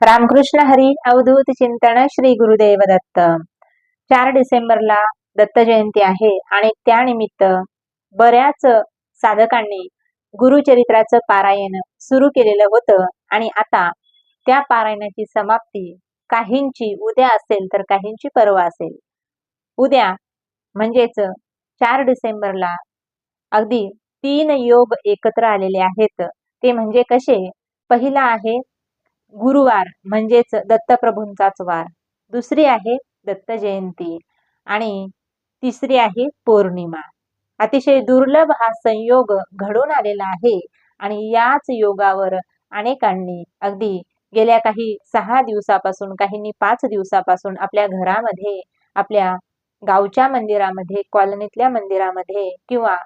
रामकृष्ण हरी अवधूत चिंतन श्री गुरुदेव दत्त। 4 डिसेंबरला दत्त जयंती आहे आणि त्यानिमित्त बऱ्याच साधकांनी गुरुचरित्राचं पारायण सुरू केलेलं होतं आणि आता त्या पारायणाची समाप्ती काहींची उद्या असेल तर काहींची परवा असेल। उद्या म्हणजेच 4 डिसेंबरला अगदी 3 योग एकत्र आलेले आहेत। ते म्हणजे कसे? पहिला आहे गुरुवार म्हणजेच दत्तप्रभूंचाच वार, दुसरी आहे दत्त जयंती आणि तिसरी आहे पौर्णिमा। अतिशय दुर्लभ हा संयोग घडून आलेला आहे आणि याच योगावर अनेकांनी अगदी गेल्या काही 6 दिवसापासून, काहींनी 5 दिवसापासून आपल्या घरामध्ये, आपल्या गावच्या मंदिरामध्ये, कॉलनीतल्या मंदिरामध्ये किंवा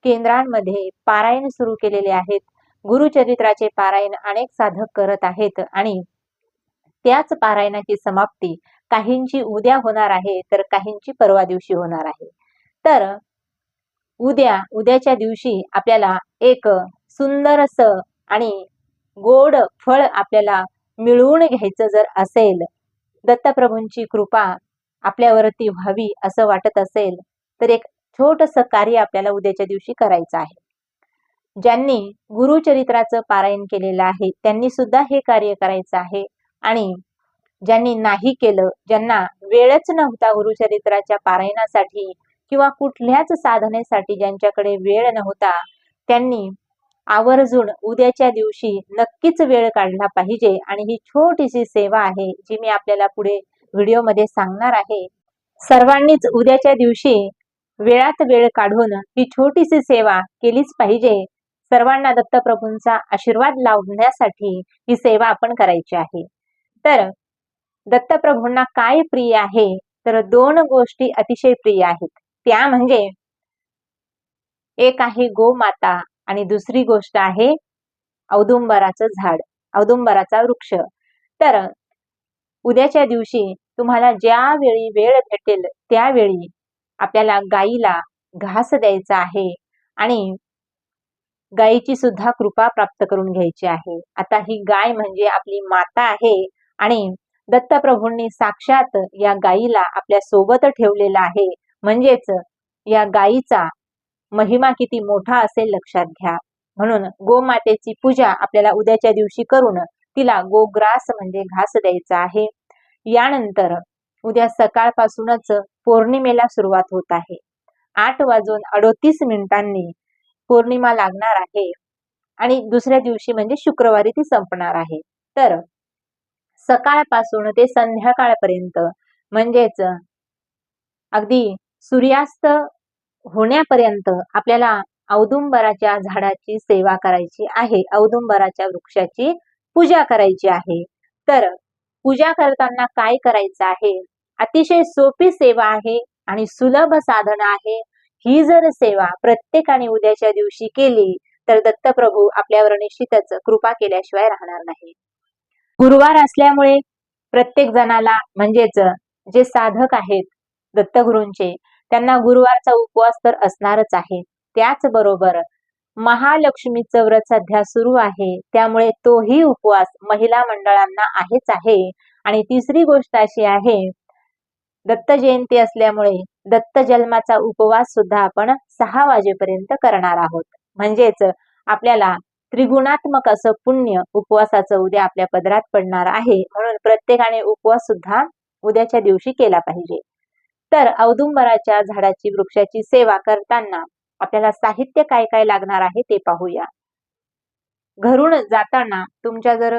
केंद्रांमध्ये पारायण सुरू केलेले आहेत। गुरुचरित्राचे पारायण अनेक साधक करत आहेत आणि त्याच पारायणाची समाप्ती काहींची उद्या होणार आहे तर काहींची परवा दिवशी होणार आहे। तर उद्याच्या दिवशी आपल्याला एक सुंदरस आणि गोड फळ आपल्याला मिळवून घ्यायचं जर असेल, दत्तप्रभूंची कृपा आपल्यावरती व्हावी असं वाटत असेल तर एक छोटंसं कार्य आपल्याला उद्याच्या दिवशी करायचं आहे। ज्यांनी गुरुचरित्राचं पारायण केलेलं आहे त्यांनी सुद्धा हे कार्य करायचं आहे आणि ज्यांनी नाही केलं, ज्यांना वेळच नव्हता गुरुचरित्राच्या पारायणासाठी किंवा कुठल्याच साधनेसाठी ज्यांच्याकडे वेळ नव्हता, त्यांनी आवर्जून उद्याच्या दिवशी नक्कीच वेळ काढला पाहिजे आणि ही छोटीशी सेवा आहे जी मी आपल्याला पुढे व्हिडिओमध्ये सांगणार आहे। सर्वांनीच उद्याच्या दिवशी वेळात वेळ काढून ही छोटीशी सेवा केलीच पाहिजे। सर्वांना दत्तप्रभूंचा आशीर्वाद लाभण्यासाठी ही सेवा आपण करायची आहे। तर दत्तप्रभूंना काय प्रिय आहे? तर 2 गोष्टी अतिशय प्रिय आहेत। त्या म्हणजे एक आहे गोमाता आणि दुसरी गोष्ट आहे औदुंबराचं झाड, औदुंबराचा वृक्ष। तर उद्याच्या दिवशी तुम्हाला ज्यावेळी वेळ भेटेल त्यावेळी आपल्याला गाईला घास द्यायचा आहे आणि गायीची सुद्धा कृपा प्राप्त करून घ्यायची आहे। आता ही गाय म्हणजे आपली माता आहे आणि दत्तप्रभूंनी साक्षात या गायीला आपल्या सोबत ठेवलेला आहे, म्हणजेच या गायीचा महिमा किती मोठा असेल लक्षात घ्या। म्हणून गोमातेची पूजा आपल्याला उद्याच्या दिवशी करून तिला गोग्रास म्हणजे घास द्यायचा आहे। यानंतर उद्या सकाळपासूनच पौर्णिमेला सुरुवात होत आहे। 8:38 पौर्णिमा लागणार आहे आणि दुसऱ्या दिवशी म्हणजे शुक्रवारी ती संपणार आहे। तर सकाळपासून ते संध्याकाळपर्यंत म्हणजेच अगदी सूर्यास्त होण्यापर्यंत आपल्याला औदुंबराच्या झाडाची सेवा करायची आहे, औदुंबराच्या वृक्षाची पूजा करायची आहे। तर पूजा करताना काय करायचं आहे? अतिशय सोपी सेवा आहे आणि सुलभ साधन आहे। ही जर सेवा प्रत्येकाने उद्याच्या दिवशी केली तर दत्तप्रभू आपल्यावर निश्चितच कृपा केल्याशिवाय राहणार नाही। गुरुवार असल्यामुळे प्रत्येक जणाला म्हणजेच जे साधक आहेत दत्तगुरूंचे त्यांना गुरुवारचा उपवास तर असणारच आहे। त्याचबरोबर महालक्ष्मीचं व्रत सध्या सुरू आहे त्यामुळे तोही उपवास महिला मंडळांना आहेच आहे। आणि तिसरी गोष्ट अशी आहे, दत्त जयंती असल्यामुळे दत्त जन्माचा उपवास सुद्धा आपण 6 वाजेपर्यंत करणार आहोत। म्हणजेच आपल्याला त्रिगुणात्मक असं पुण्य उपवासाचं उद्या आपल्या पदरात पडणार आहे। म्हणून प्रत्येकाने उपवास सुद्धा उद्याच्या दिवशी केला पाहिजे। तर औदुंबराच्या झाडाची वृक्षाची सेवा करताना आपल्याला साहित्य काय काय लागणार आहे ते पाहूया। घरून जाताना तुमच्या जर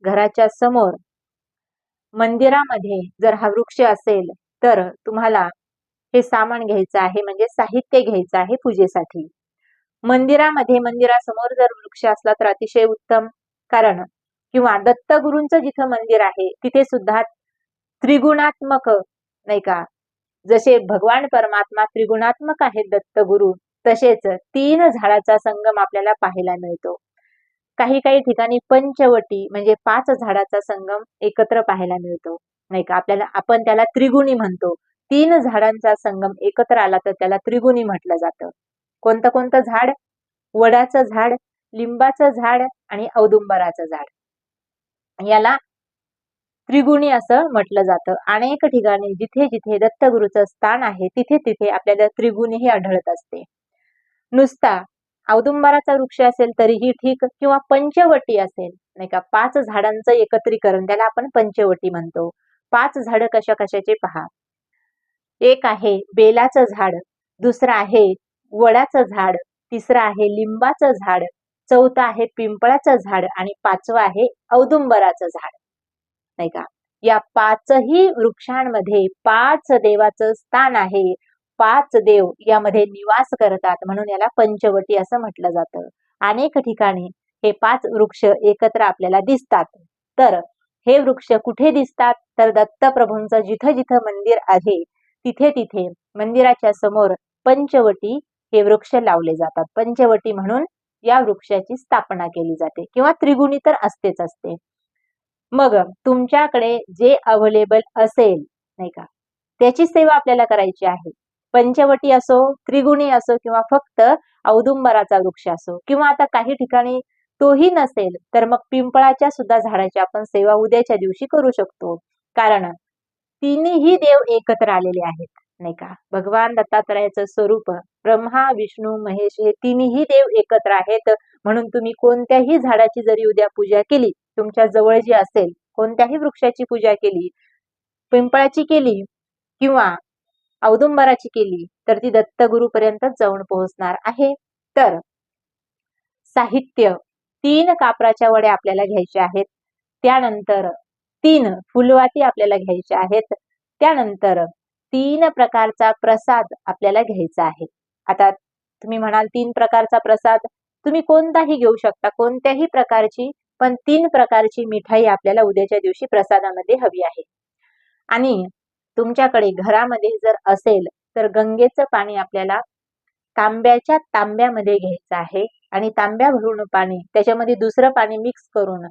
घराच्या समोर मंदिरामध्ये जर हा वृक्ष असेल तर तुम्हाला हे सामान घ्यायचं आहे, म्हणजे साहित्य घ्यायचं आहे पूजेसाठी। मंदिरासमोर जर वृक्ष असला तर अतिशय उत्तम, कारण किंवा दत्तगुरूंचं जिथं मंदिर आहे तिथे सुद्धा त्रिगुणात्मक नाही का, जसे भगवान परमात्मा त्रिगुणात्मक आहेत दत्तगुरु, तसेच 3 झाडाचा संगम आपल्याला पाहायला मिळतो। काही ठिकाणी पंचवटी म्हणजे 5 झाडाचा संगम एकत्र पाहायला मिळतो, नाही का। आपण त्याला त्रिगुणी म्हणतो। 3 झाडांचा संगम एकत्र आला तर त्याला त्रिगुणी म्हटलं जातं। कोणतं कोणतं झाड? वडाचं झाड, लिंबाचं झाड आणि औदुंबराचं झाड। याला त्रिगुणी असं म्हटलं जातं. अनेक ठिकाणी जिथे जिथे दत्तगुरूचं स्थान आहे तिथे तिथे आपल्याला त्रिगुणी हे आढळत असते. नुसता औदुंबराचा वृक्ष असेल तरीही ठीक, किंवा पंचवटी असेल नाही का, 5 झाडांचं एकत्रीकरण, त्याला आपण पंचवटी म्हणतो. 5 झाडं कशा कशाचे पहा. एक आहे बेलाचं झाड, दुसरं आहे वडाचं झाड, तिसरं आहे लिंबाचं झाड, चौथं आहे पिंपळाचं झाड आणि 5वं आहे औदुंबराचं झाड, नाही का. या 5ही वृक्षांमध्ये 5 देवाचं स्थान आहे. 5 देव यामध्ये निवास करतात, म्हणून याला पंचवटी असं म्हटलं जातं. अनेक ठिकाणी हे 5 वृक्ष एकत्र आपल्याला दिसतात. तर हे वृक्ष कुठे दिसतात, तर दत्तप्रभूंचं जिथं जिथं मंदिर आहे तिथे तिथे मंदिराच्या समोर पंचवटी हे वृक्ष लावले जातात. पंचवटी म्हणून या वृक्षाची स्थापना केली जाते, किंवा त्रिगुणी तर असतेच असते. मग तुमच्याकडे जे अवेलेबल असेल नाही का, त्याची सेवा आपल्याला करायची आहे. पंचवटी असो, त्रिगुणी असो, किंवा फक्त औदुंबराचा वृक्ष असो, किंवा आता काही ठिकाणी तोही नसेल तर मग पिंपळाच्या सुद्धा झाडाची आपण सेवा उद्याच्या दिवशी करू शकतो. कारण तिन्ही देव एकत्र आलेले आहेत, नाही का. भगवान दत्तात्रयाचं स्वरूप ब्रह्मा विष्णू महेश हे तिन्ही देव एकत्र आहेत. म्हणून तुम्ही कोणत्याही झाडाची जरी उद्या पूजा केली, तुमच्या जवळ जी असेल कोणत्याही वृक्षाची पूजा केली, पिंपळाची केली किंवा औदुंबराची केली, तर ती दत्तगुरूपर्यंत जाऊन पोहोचणार आहे. तर साहित्य 3 कापराच्या वड्या आपल्याला घ्यायच्या आहेत. त्यानंतर 3 फुलवाती आपल्याला घ्यायच्या आहेत. त्यानंतर 3 प्रकारचा प्रसाद आपल्याला घ्यायचा आहे. आता तुम्ही म्हणाल 3 प्रकारचा प्रसाद, तुम्ही कोणताही घेऊ शकता, कोणत्याही प्रकारची, पण 3 प्रकारची मिठाई आपल्याला उद्याच्या दिवशी प्रसादामध्ये हवी आहे. आणि तुमच्याकडे घरामध्ये जर असेल तर गंगेचं पाणी आपल्याला तांब्याच्या तांब्यामध्ये घ्यायचं आहे, आणि तांब्या भरून पाणी त्याच्यामध्ये दुसरं पाणी मिक्स करून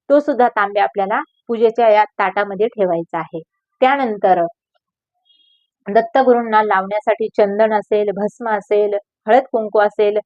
तो सुद्धा तांब्या आपल्याला पूजेच्या या ताटामध्ये ठेवायचा आहे. त्यानंतर दत्तगुरूंना लावण्यासाठी चंदन असेल, भस्म असेल, हळद कुंकू असेल,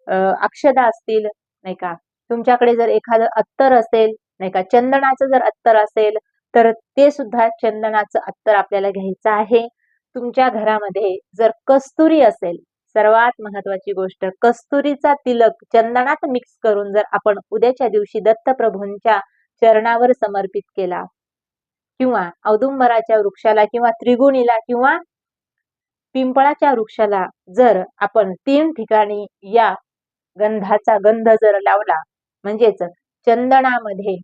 अक्षदा असतील, नाही का. तुमच्याकडे जर एखादं अत्तर असेल, नाही का, चंदनाचं जर अत्तर असेल तर ते सुद्धा चंदनाचं अत्तर आपल्याला घ्यायचं आहे. तुमच्या घरामध्ये जर कस्तुरी असेल, सर्वात महत्वाची गोष्ट, कस्तुरीचा तिलक चंदनात मिक्स करून जर आपण उद्याच्या दिवशी दत्तप्रभूंच्या चरणावर समर्पित केला, किंवा औदुंबराच्या वृक्षाला किंवा त्रिगुणीला किंवा पिंपळाच्या वृक्षाला जर आपण 3 ठिकाणी या गंधाचा गंध जर लावला, म्हणजेच चंदनामध्ये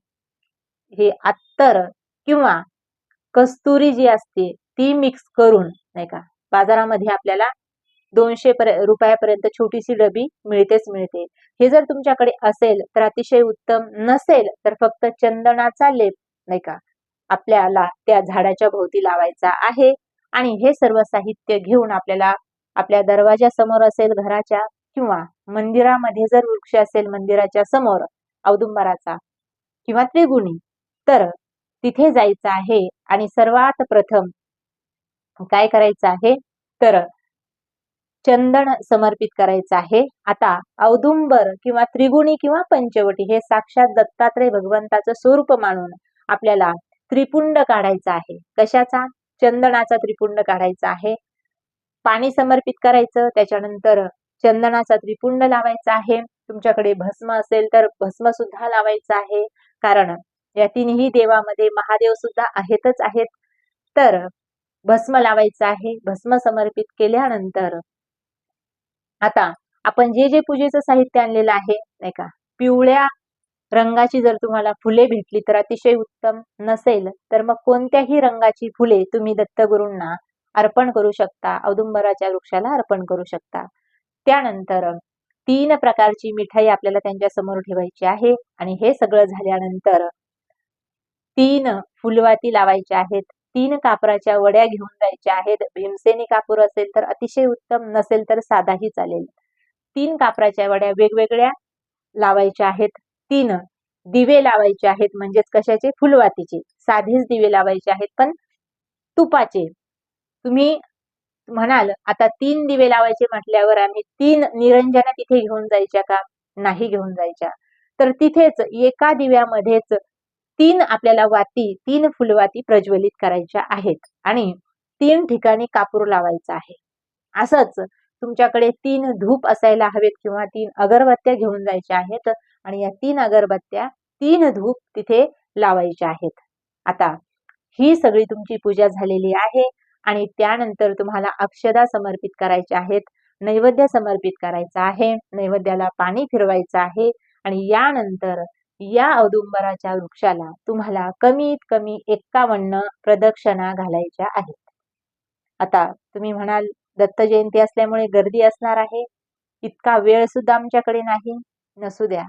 हे अत्तर किंवा कस्तुरी जी असते ती मिक्स करून, नाही का, बाजारामध्ये आपल्याला 200 रुपयापर्यंत छोटीशी डबी मिळतेच मिळते. हे जर तुमच्याकडे असेल तर अतिशय उत्तम, नसेल तर फक्त चंदनाचा लेप, नाही का, आपल्याला त्या झाडाच्या भोवती लावायचा आहे. आणि हे सर्व साहित्य घेऊन आपल्याला आपल्या दरवाजा समोर असेल घराच्या, किंवा मंदिरामध्ये जर वृक्ष असेल मंदिराच्या समोर औदुंबराचा किंवा त्रिगुणी, तर तिथे जायचं आहे. आणि सर्वात प्रथम काय करायचं आहे, तर चंदन समर्पित करायचं आहे. आता औदुंबर किंवा त्रिगुणी किंवा पंचवटी हे साक्षात दत्तात्रय भगवंताचं स्वरूप मानून आपल्याला त्रिपुंड काढायचा आहे. कशाचा? चंदनाचा त्रिपुंड काढायचा आहे. पाणी समर्पित करायचं, त्याच्यानंतर चंदनाचा त्रिपुंड लावायचा आहे. तुमच्याकडे भस्म असेल तर भस्म सुद्धा लावायचं आहे, कारण या तिन्ही देवामध्ये महादेव सुद्धा आहेतच आहेत. तर भस्म लावायचं आहे. भस्म समर्पित केल्यानंतर आता आपण जे जे पूजेचं साहित्य आणलेलं आहे, नाही का, पिवळ्या रंगाची जर तुम्हाला फुले भेटली तर अतिशय उत्तम, नसेल तर मग कोणत्याही रंगाची फुले तुम्ही दत्तगुरूंना अर्पण करू शकता, औदुंबराच्या वृक्षाला अर्पण करू शकता. त्यानंतर 3 प्रकारची मिठाई आपल्याला त्यांच्या समोर ठेवायची आहे. आणि हे सगळं झाल्यानंतर 3 फुलवाती लावायच्या आहेत, 3 कापराच्या वड्या घेऊन जायच्या आहेत. भीमसेनी कापूर असेल तर अतिशय उत्तम, नसेल तर साधाही चालेल. 3 कापराच्या वड्या वेगवेगळ्या लावायच्या आहेत. 3 दिवे लावायचे आहेत, म्हणजेच कशाचे? फुलवातीचे. साधेच दिवे लावायचे आहेत, पण तुपाचे. तुम्ही म्हणाल आता 3 दिवे लावायचे म्हटल्यावर आम्ही 3 निरंजना तिथे घेऊन जायच्या का? नाही घेऊन जायच्या. तर तिथेच एका दिव्यामध्येच तीन आपल्याला वाती, 3 फुलवाती प्रज्वलित करायच्या आहेत आणि 3 ठिकाणी कापूर लावायचा आहे. असंच तुमच्याकडे 3 धूप असायला हवेत किंवा 3 अगरबत्त्या घेऊन जायच्या आहेत आणि या 3 अगरबत्त्या 3 धूप तिथे लावायच्या आहेत. आता ही सगळी तुमची पूजा झालेली आहे आणि त्यानंतर तुम्हाला अक्षदा समर्पित करायच्या आहेत, नैवेद्य समर्पित करायचा आहे, नैवेद्याला पाणी फिरवायचं आहे आणि यानंतर या औदुंबराच्या वृक्षाला तुम्हाला कमीत कमी 51 प्रदक्षिणा घालायच्या आहेत. आता तुम्ही म्हणाल दत्त जयंती असल्यामुळे गर्दी असणार आहे, इतका वेळ सुद्धा आमच्याकडे नाही. नसू द्या,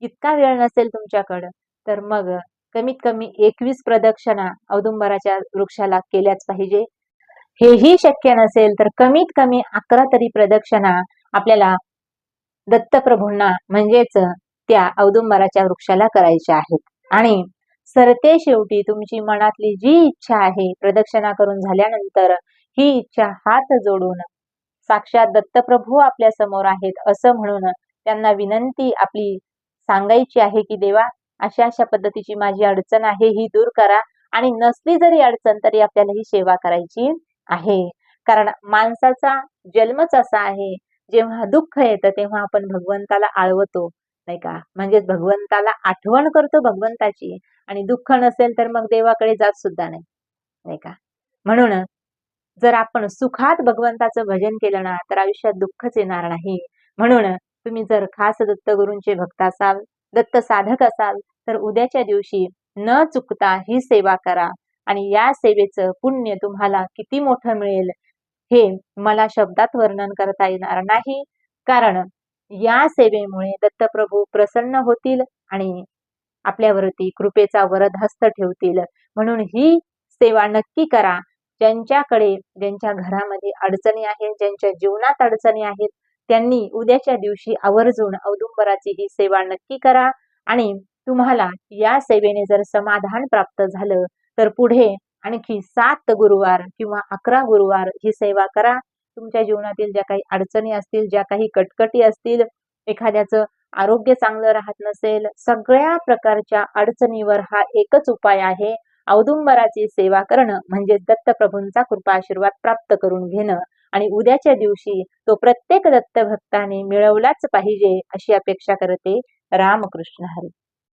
इतका वेळ नसेल तुमच्याकडं तर मग कमीत कमी 21 प्रदक्षिणा औदुंबराच्या वृक्षाला केल्याच पाहिजे. हेही शक्य नसेल तर कमीत कमी 11 तरी प्रदक्षिणा आपल्याला दत्तप्रभूंना म्हणजेच त्या औदुंबराच्या वृक्षाला करायच्या आहेत. आणि सरते शेवटी तुमची मनातली जी इच्छा आहे प्रदक्षिणा करून झाल्यानंतर ही इच्छा हात जोडून साक्षात दत्तप्रभू आपल्या समोर आहेत असं म्हणून त्यांना विनंती आपली सांगायची आहे की देवा, अशा अशा पद्धतीची माझी अडचण आहे, ही दूर करा. आणि नसली जरी अडचण तरी आपल्याला ही सेवा करायची आहे. कारण माणसाचा जन्मच असा आहे, जेव्हा दुःख येतं तेव्हा आपण भगवंताला आळवतो, नाही का? म्हणजेच भगवंताला आठवण करतो भगवंताची, आणि दुःख नसेल तर मग देवाकडे जात सुद्धा नाही, नाही का? म्हणून जर आपण सुखात भगवंताचं भजन केलं ना तर आयुष्यात दुःखच येणार नाही. म्हणून तुम्ही जर खास दत्तगुरूंचे भक्त असाल, दत्त साधक असाल तर उद्याच्या दिवशी न चुकता ही सेवा करा आणि या सेवेचं पुण्य तुम्हाला किती मोठं मिळेल हे मला शब्दात वर्णन करता येणार नाही. कारण या सेवेमुळे दत्तप्रभू प्रसन्न होतील आणि आपल्यावरती कृपेचा वरदहस्त ठेवतील. म्हणून ही सेवा नक्की करा. ज्यांच्याकडे, ज्यांच्या घरामध्ये अडचणी आहेत, ज्यांच्या जीवनात अडचणी आहेत, त्यांनी उद्याच्या दिवशी आवर्जून औदुंबराची ही सेवा नक्की करा. आणि तुम्हाला या सेवेने जर समाधान प्राप्त झालं तर पुढे आणखी 7 गुरुवार किंवा 11 गुरुवार ही सेवा करा. तुमच्या जीवनातील ज्या काही अडचणी असतील, ज्या काही कटकटी असतील, एखाद्याचं आरोग्य चांगलं राहत नसेल, सगळ्या प्रकारच्या अडचणीवर हा एकच उपाय आहे, औदुंबराची सेवा करणं म्हणजे दत्तप्रभूंचा कृपा आशीर्वाद प्राप्त करून घेणं. आणि उद्याच्या दिवशी तो प्रत्येक दत्त भक्ताने मिळवलाच पाहिजे अशी अपेक्षा करते. रामकृष्ण हरी.